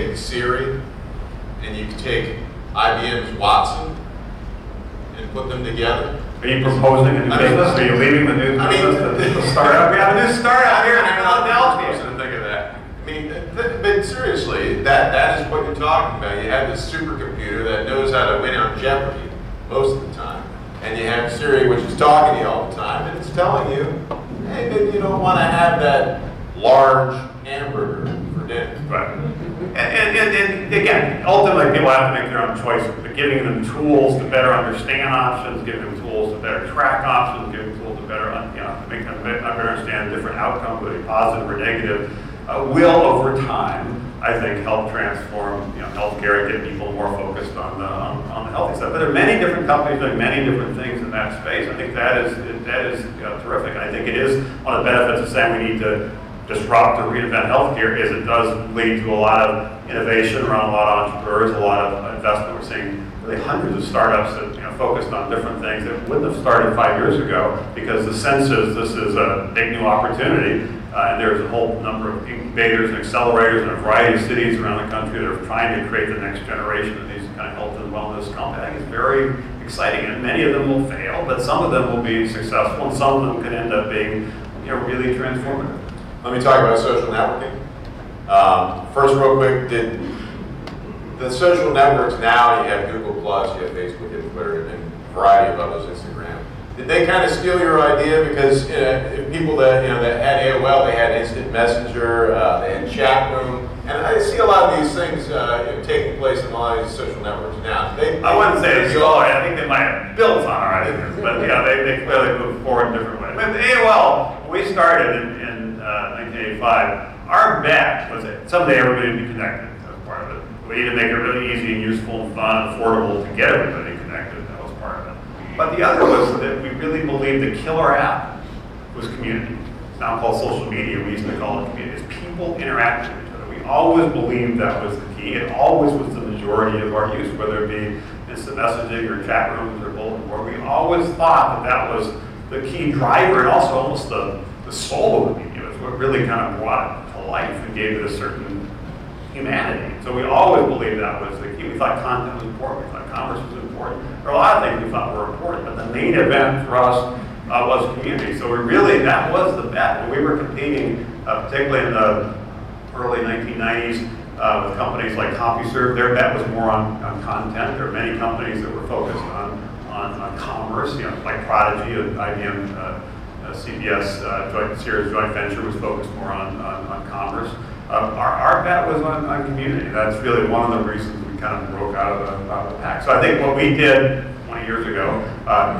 take Siri and you could take IBM's Watson and put them together. Are you proposing a new business? Are you leaving the new business to start up? We have a new startup here in Philadelphia. Think of that. I mean, but seriously, that is what you're talking about. You have this supercomputer that knows how to win on Jeopardy most of the time. And you have Siri, which is talking to you all the time, and it's telling you, hey, maybe you don't want to have that large hamburger for dinner. Right. And again, ultimately people have to make their own choices, but giving them tools to better understand options, giving them tools to better track options, giving them tools to better, to make them better understand different outcomes, whether positive or negative, will over time, I think, help transform healthcare and get people more focused on the healthy side. But there are many different companies doing many different things in that space. I think that is terrific. I think it is one of the benefits of saying we need to disrupt or reinvent healthcare is it does lead to a lot of innovation around a lot of entrepreneurs, a lot of investment. We're seeing really hundreds of startups that focused on different things that wouldn't have started 5 years ago because the sense is this is a big new opportunity. And there's a whole number of incubators and accelerators in a variety of cities around the country that are trying to create the next generation of these kind of health and wellness companies. I think it's very exciting, and many of them will fail, but some of them will be successful, and some of them could end up being really transformative. Let me talk about social networking. First, real quick, did the social networks now, you have Google+, you have Facebook, you have Twitter, and a variety of others, Instagram. Did they kind of steal your idea? Because people that that had AOL, they had instant messenger, they had chat room, and I see a lot of these things taking place in a lot of these social networks now. I wouldn't say they stole it. I think they might have built on our ideas, but they clearly moved forward in different ways. With AOL, we started in 1985. Our bet was that someday everybody would be connected. That was part of it. We need to make it really easy and useful and fun and affordable to get everybody connected. That was part of it. But the other was that we really believed the killer app was community. It's now called social media. We used to call it community. It's people interacting with each other. We always believed that was the key. It always was the majority of our use, whether it be instant messaging or chat rooms or bulletin board. We always thought that was the key driver and also almost the soul of the media. It's what really kind of brought it to life and gave it a certain humanity. So we always believed that was the key. We thought content was important. We thought commerce was important. There are a lot of things we thought were important, but the main event for us was community. So that was the bet. When we were competing, particularly in the early 1990s, with companies like CompuServe, their bet was more on content. There are many companies that were focused on commerce, like Prodigy, IBM, CBS, Sears joint venture was focused more on commerce. Our bet was on community. That's really one of the reasons we kind of broke out of the PACT. So I think what we did 20 years ago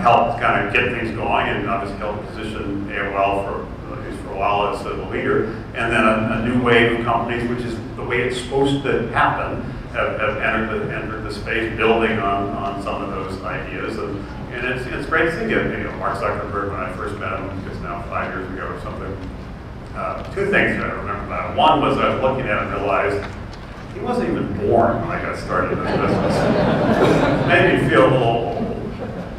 helped kind of get things going and obviously helped position AOL for at least for a while as the leader. And then a new wave of companies, which is the way it's supposed to happen, have entered the space building on some of those ideas. And it's great to see Mark Zuckerberg, when I first met him, it's now 5 years ago or something. Two things that I remember about it. One was I was looking at him and realized he wasn't even born when I got started in this business. It made me feel a little old.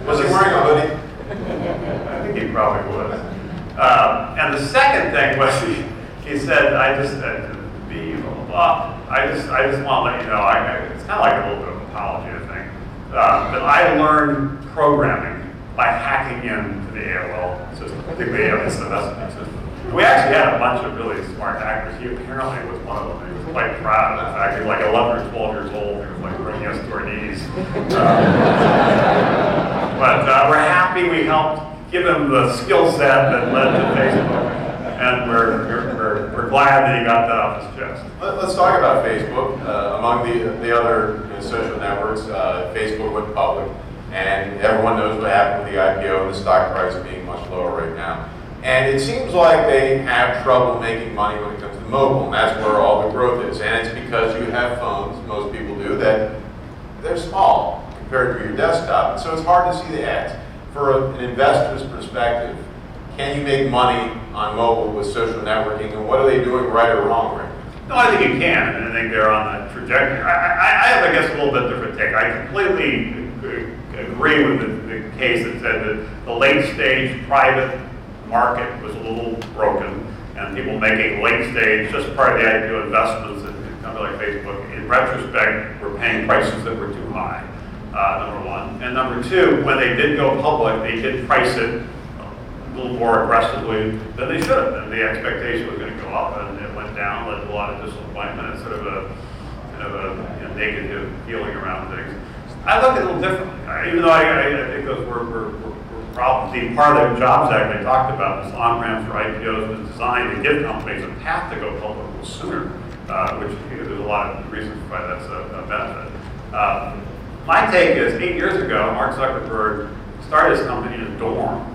Was he wearing a hoodie? I think he probably was. And the second thing was he said, I just want to let you know, it's kind of like a little bit of an apology, I think, that I learned programming by hacking into the AOL system, particularly the messaging system. We actually had a bunch of really smart hackers. He apparently was one of them. He was quite proud of the fact. He was like 11 or 12 years old. He was like bringing us to our knees. But we're happy we helped give him the skill set that led to Facebook. And we're glad that he got that off his chest. Let's talk about Facebook. Among the other social networks, Facebook went public. And everyone knows what happened with the IPO and the stock price being much lower right now. And it seems like they have trouble making money when it comes to mobile, and that's where all the growth is. And it's because you have phones, most people do, that they're small compared to your desktop. And so it's hard to see the ads. For an investor's perspective, can you make money on mobile with social networking, and what are they doing right or wrong right now? No, I think you can, and I think they're on that trajectory. I have, I guess, a little bit different take. I completely agree with the case that said that the late stage private market was a little broken, and people making late stage, just part of the IPO investments, and a company like Facebook, in retrospect, were paying prices that were too high, number one. And number two, when they did go public, they did price it a little more aggressively than they should have. And the expectation was going to go up, and it went down, led to a lot of disappointment, and sort of a negative feeling around things. I look at it a little differently. Even though I think those were problems. The part of the Jobs Act they talked about, this on-ramps for IPOs, was designed to give companies a path to go public a little sooner, which there's a lot of reasons why that's a benefit. My take is 8 years ago, Mark Zuckerberg started his company in a dorm.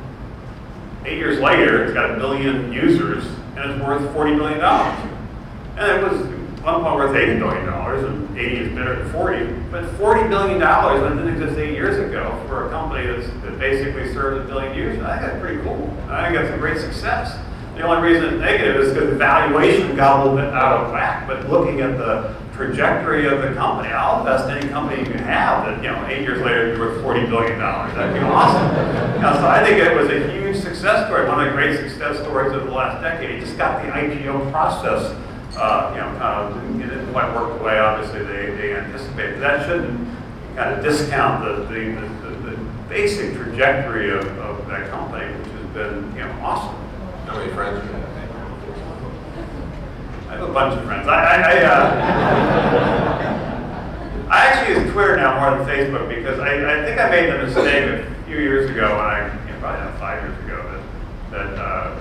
8 years later, it's got 1 million users, and it's worth $40 billion. And it was at one point worth $80 billion, and 80 is better than 40. But $40 billion when it didn't exist 8 years ago for a company that basically serves 1 billion users, I think that's pretty cool. I think that's a great success. The only reason it's negative is because the valuation got a little bit out of whack. But looking at the trajectory of the company, I'll invest in any company you can have that, 8 years later is worth $40 billion. That'd be awesome. So I think it was a huge success story, one of the great success stories of the last decade. It just got the IPO process, it didn't quite work the way obviously they anticipated. That shouldn't kind of discount the basic trajectory of that company, which has been awesome. How many friends do you have? I have a bunch of friends. I actually use Twitter now more than Facebook because I think I made the mistake a few years ago when probably not 5 years ago, that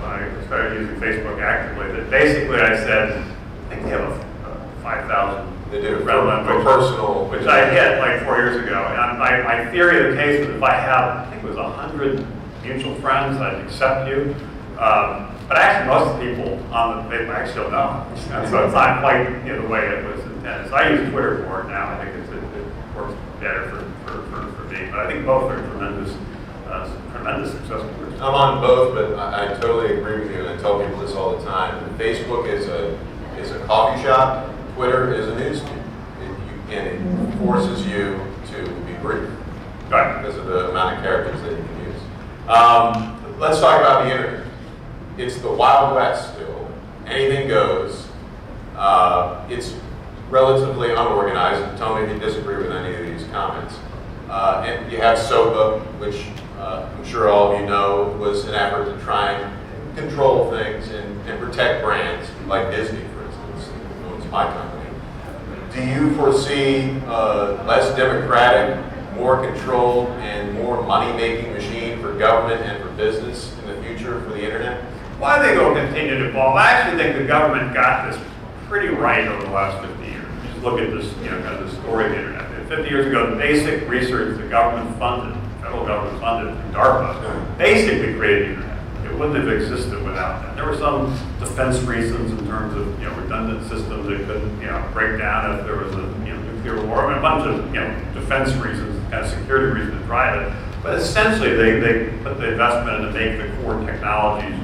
when I started using Facebook actively, that basically I said, I think they have a 5,000 They do, for personal. Which I hit like 4 years ago. And my theory of the case was if I have, I think it was 100 mutual friends, I'd accept you. But actually, most of the people on the Facebook actually don't know. And so it's not quite the way it was intended. So I use Twitter more now. I think it works better for me. But I think both are tremendous success stories. I'm on both, but I totally agree with you, and I tell people this all the time. Facebook is a coffee shop. Twitter is a newsfeed. And it forces you to be brief. Right. Because of the amount of characters that you can use. Let's talk about the internet. It's the Wild West still. Anything goes. It's relatively unorganized. Tell me if you disagree with any of these comments. And you have SOPA, which I'm sure all of you know was an effort to try and control things and protect brands like Disney, for instance, who owns my company. Do you foresee less democratic, more controlled, and more money-making machine for government and for business in the future for the internet? Well, I think it will continue to evolve. I actually think the government got this pretty right over the last 50 years. Just look at this, kind of the story of the internet. 50 years ago, the basic research the government funded, federal government funded, DARPA, basically created the internet. It wouldn't have existed without that. There were some defense reasons in terms of redundant systems that couldn't break down if there was a nuclear war. I mean, a bunch of defense reasons, kind of security reasons to drive it. But essentially, they put the investment in to make the core technologies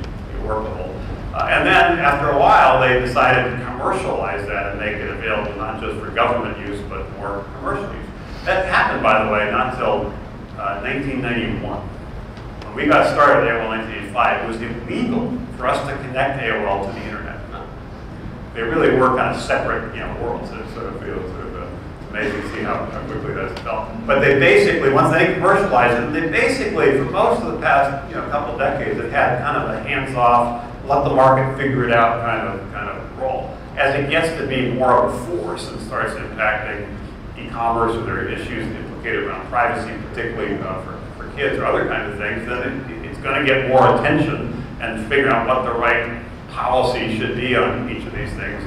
workable. And then after a while, they decided to commercialize that and make it available not just for government use, but for commercial use. That happened, by the way, not until 1991. When we got started at AOL in 1985, it was illegal for us to connect AOL to the internet. They really were kind of separate worlds. It sort of feels amazing to see how quickly that's developed. But they basically, once they commercialized it, they basically, for most of the past couple decades, it had kind of a hands-off, let the market figure it out kind of role. As it gets to be more of a force and starts impacting e-commerce, or there are issues implicated around privacy, particularly for kids or other kinds of things, then it's going to get more attention, and figuring out what the right policy should be on each of these things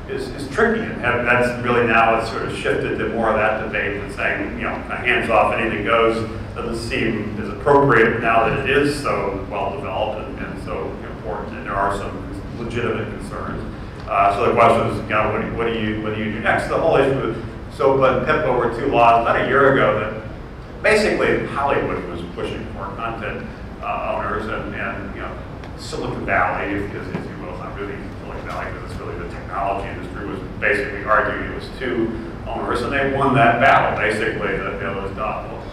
is tricky. And that's really now it's sort of shifted to more of that debate and saying, hands off, anything goes, doesn't seem as appropriate now that it is so well developed and so important, and there are some legitimate concerns. So the question is, what do you do next? The whole issue with SOPA and PIPA were two laws about a year ago that basically Hollywood was pushing for content owners and Silicon Valley, as you will, it's not really Silicon Valley because it's really the technology industry, was basically arguing it was too onerous, and they won that battle. Basically, those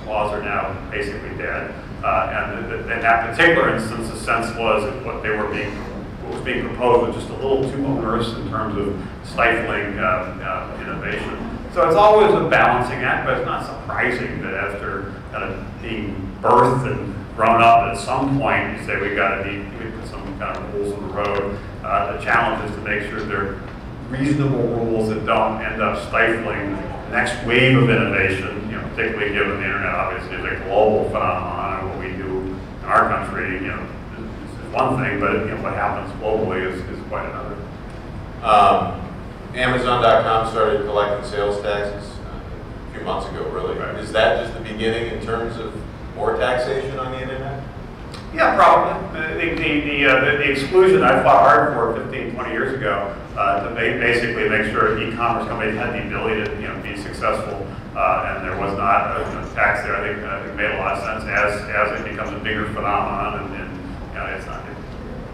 laws are now basically dead. And in that particular instance, the sense was that what was what's being proposed was just a little too onerous in terms of stifling innovation. So it's always a balancing act, but it's not surprising that after kind of being birthed and grown up, at some point you say we put some kind of rules in the road. The challenge is to make sure they're reasonable rules that don't end up stifling the next wave of innovation. Particularly given the internet obviously is a global phenomenon, and what we do in our country, is one thing, but what happens globally is quite another. Amazon.com started collecting sales taxes a few months ago, really. Right. Is that just the beginning in terms of more taxation on the internet? Yeah, probably. The exclusion I fought hard for 15, 20 years ago to basically make sure e-commerce companies had the ability to be successful, and there was not a tax there. I think it made a lot of sense as it becomes a bigger phenomenon, and it's not.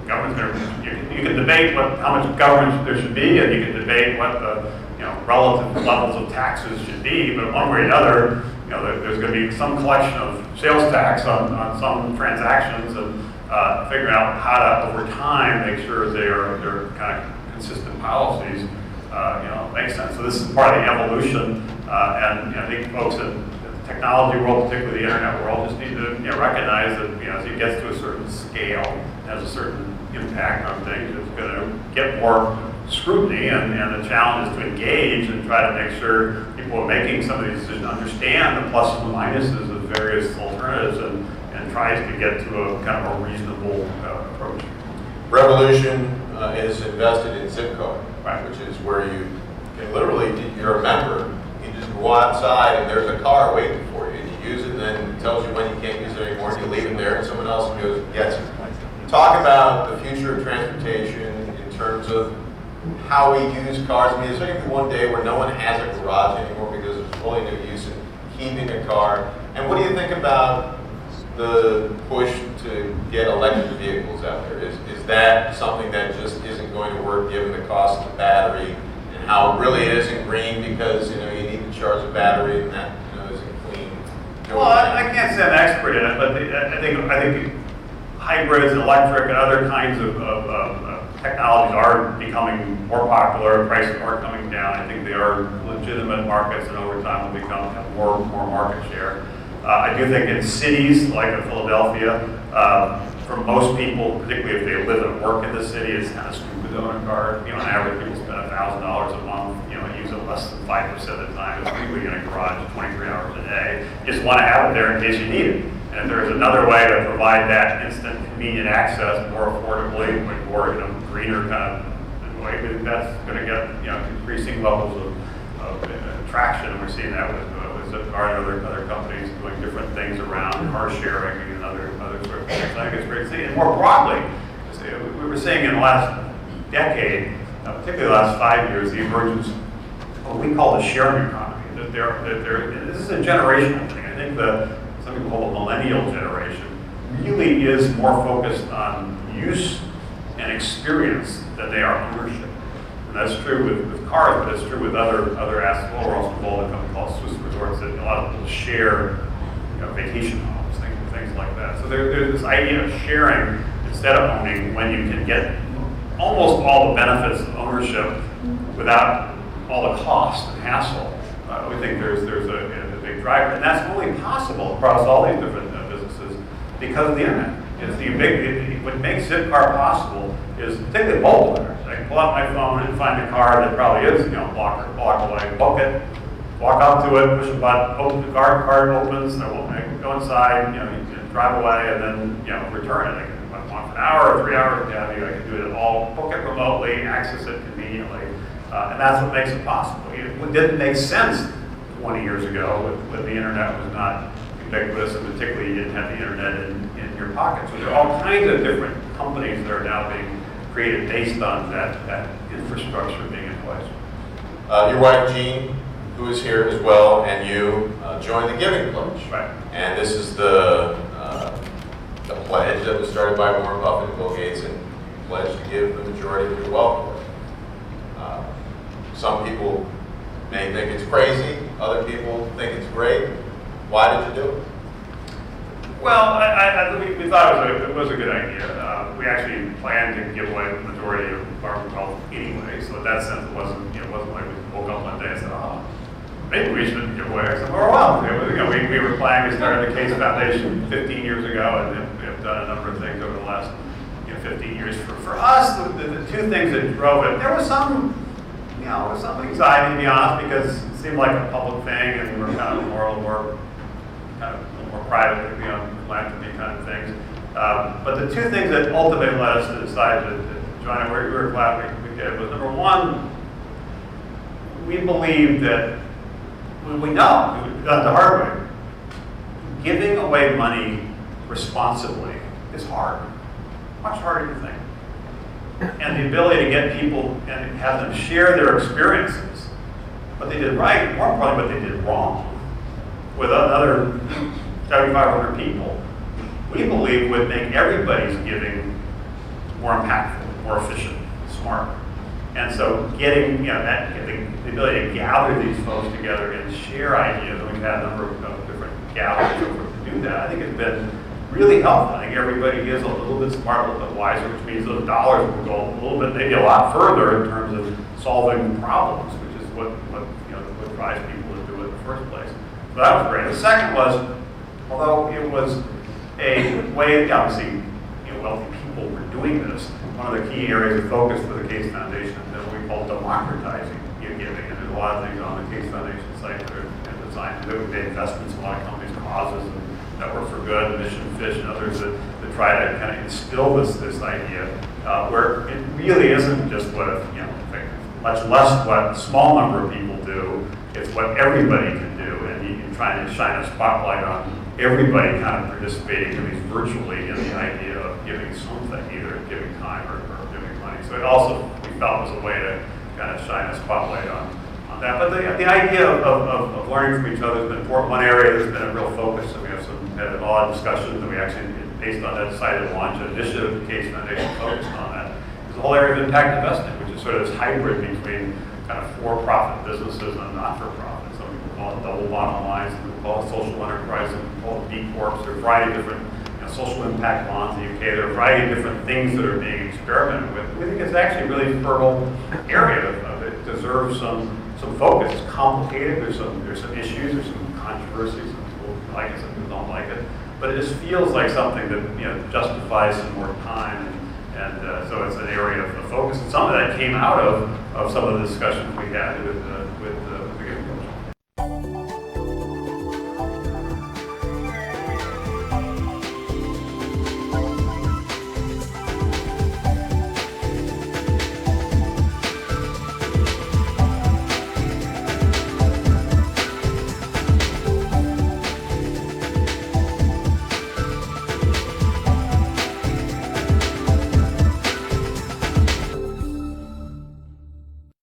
Government's you can debate how much government there should be, and you can debate what the relative levels of taxes should be, but one way or another, there's going to be some collection of sales tax on some transactions, and figuring out how to over time make sure they're kind of consistent policies. Makes sense. So this is part of the evolution, and I think folks in the technology world, particularly the internet world, just need to recognize that as it gets to a certain scale, has a certain impact on things, it's going to get more scrutiny, and the challenge is to engage and try to make sure people are making some of these decisions understand the pluses and minuses of various alternatives, and tries to get to a kind of a reasonable approach. Revolution is invested in zip code, Right. which is where you can literally, you're a member, you just go outside and there's a car waiting for you, and you use it, and then it tells you when you can't use it anymore, and you leave it there, and someone else goes and gets it. Talk about the future of transportation in terms of how we use cars. I mean, is there going to be one day where no one has a garage anymore because there's really no use in keeping a car? And what do you think about the push to get electric vehicles out there? Is that something that just isn't going to work given the cost of the battery, and how really it isn't green because you need to charge a battery and that isn't clean? Well, I can't say I'm an expert in it, but I think hybrids, electric, and other kinds of technologies are becoming more popular. Prices are coming down. I think they are legitimate markets, and over time will have more market share. I do think in cities like in Philadelphia, for most people, particularly if they live and work in the city, it's kind of stupid to own a car. On average, people spend $1,000 a month. Use it less than 5% of the time. It's usually in a garage 23 hours a day. You just want to have it there in case you need it. And if there's another way to provide that instant, convenient access more affordably, more greener kind of way, that's going to get increasing levels of traction. And we're seeing that with Zip-Car and other companies doing different things around car sharing and other sorts of things. I think it's great to see. And more broadly, we were seeing in the last decade, particularly the last 5 years, the emergence of what we call the sharing economy. This is a generational thing. I think some people call it the millennial generation really is more focused on use and experience than they are ownership. And that's true with cars, but it's true with other assets. Well, we're also involved in a company called Swiss Resorts that a lot of people share vacation homes, things like that. So there's this idea of sharing instead of owning, when you can get almost all the benefits of ownership without all the cost and hassle. We think there's a big driver, and that's only possible across all these different businesses because of the internet. What makes Zip-Car possible is particularly mobile internet. I can pull out my phone and find a car that probably is a block away, book it, walk up to it, push a button, open the card opens, I go inside, you can drive away, and then return it. I can want for an hour or 3 hours, I can do it all, book it remotely, access it conveniently. And that's what makes it possible. It didn't make sense 20 years ago when the internet was not ubiquitous, and particularly you didn't have the internet in your pocket. So there are all kinds of different companies that are now being created based on that infrastructure being in place. Your wife, Jean, who is here as well, and you joined the Giving Pledge. Right. And this is the pledge that was started by Warren Buffett and Bill Gates, and you pledged to give the majority of your wealth away. Some people may think it's crazy, other people think it's great. Why did you do it? Well, we thought it was a good idea. We actually planned to give away the majority of our wealth anyway, so in that sense, it wasn't like we woke up one day and said, oh, maybe we should give away some of our wealth. We were planning. We started the Case Foundation 15 years ago, and we have done a number of things over the last 15 years. For us, the two things that drove it, there was some anxiety, to be honest, because it seemed like a public thing, and we were kind of more private, philanthropy kind of things. But the two things that ultimately led us to decide to join it, we were glad we did, was number one, we believe that we know, we've done it the hard way. Giving away money responsibly is hard, much harder than you think. And the ability to get people and have them share their experiences, what they did right, more importantly, what they did wrong, with another 7,500 people, we believe would make everybody's giving more impactful, more efficient, smarter. And so getting, the ability to gather these folks together and share ideas, and we've had a number of different gatherings to do that, I think has been really helpful. I think everybody is a little bit smarter, a little bit wiser, which means those dollars will go a little bit, maybe a lot further in terms of solving problems, which is what drives people to do it in the first place. So that was great. The second was, although it was a way, obviously, wealthy people were doing this, one of the key areas of focus for the Case Foundation is what we call democratizing giving. And there's a lot of things on the Case Foundation site that are designed to do. We've made investments in a lot of companies' causes and that work for good, Mission Fish and others that try to kind of instill this idea where it really isn't just what much less what a small number of people do. It's what everybody can do, and you're trying to shine a spotlight on everybody kind of participating, at least virtually, in the idea of giving something, either giving time or giving money. So it also, we felt, was a way to kind of shine a spotlight on that. But the idea of learning from each other has been important. One area that's been a real focus, and we have had a lot of discussions, and we actually, based on that, decided to launch an initiative, the Case Foundation focused on that. There's the whole area of impact investing, which is sort of this hybrid between kind of for-profit businesses and not-for-profit. Some people call it double bottom lines, some people call it social enterprise, some people call it B Corps. There are a variety of different social impact laws in the UK. There are a variety of different things that are being experimented with. We think it's actually a really fertile area of it. It deserves some focus. It's complicated. There's some issues. There's some controversies. Some people like it. Some people don't like it. But it just feels like something that justifies some more time. And so it's an area of focus. And some of that came out of some of the discussions we had with